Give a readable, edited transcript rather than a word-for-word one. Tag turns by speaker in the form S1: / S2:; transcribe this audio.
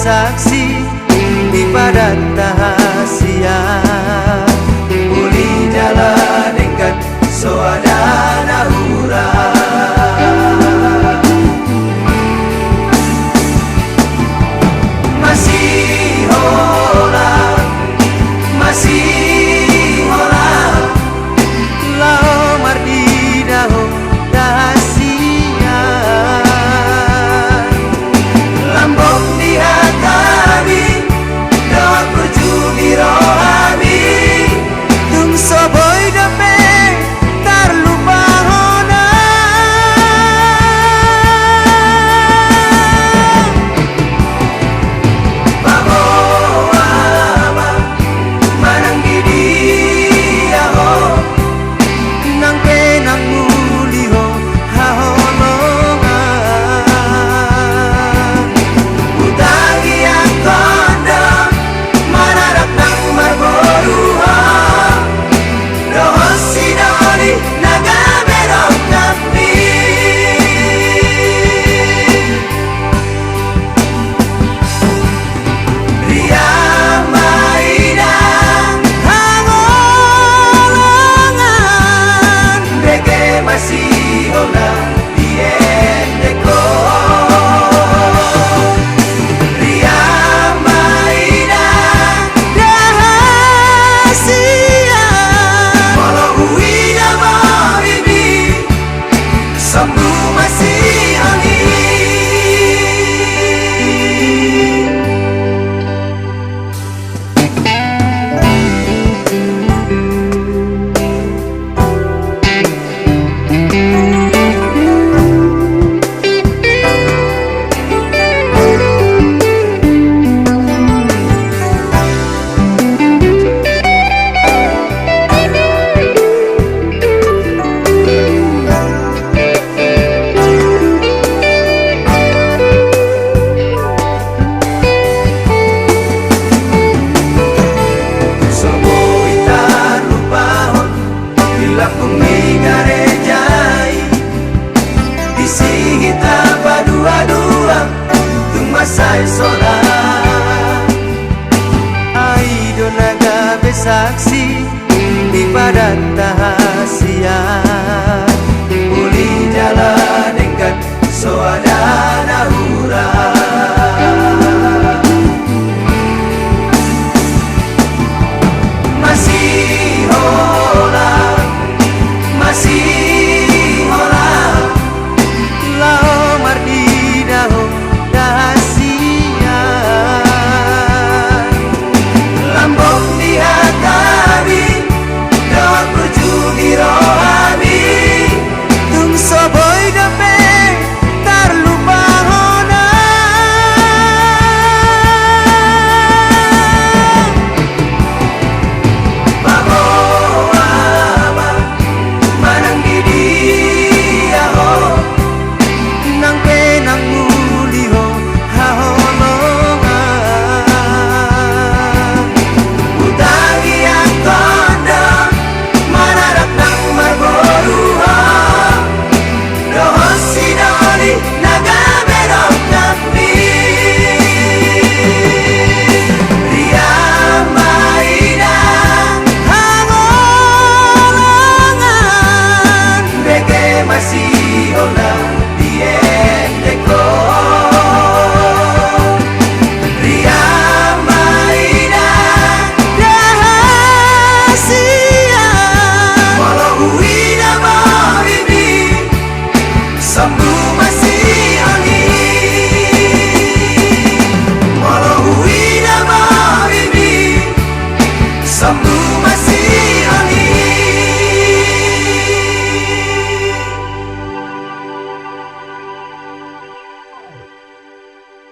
S1: saksi di padat tahasia uli jalan engkan soadana hura masih hola lao mardidaho dahasia lambok di hatabi doa berjumi rohani tung soboy dape tarlupa hona bawa manang gidi aho nang penang muliho haholongan utangi ang kondo manarap ng marboruha rohos sinoli nagamerong kami Ria mainang hangolongan beke masih hola diendeko Ria mainang rahasia walau uida mau ini sembuh masih angin Lapung garejai isi kita berdua-dua tung masai sola aido naga besaksi di padat tahasia uli jalan engkan soadana hura masih hola lao mardidaho dahasia lambok di hatabi doa berjumi rohani tung soboy dape tarlupa hona bawa manang gidi aho nang penang muliho haholongan utangi ang kondo manarap ng marboruha rohos sinoli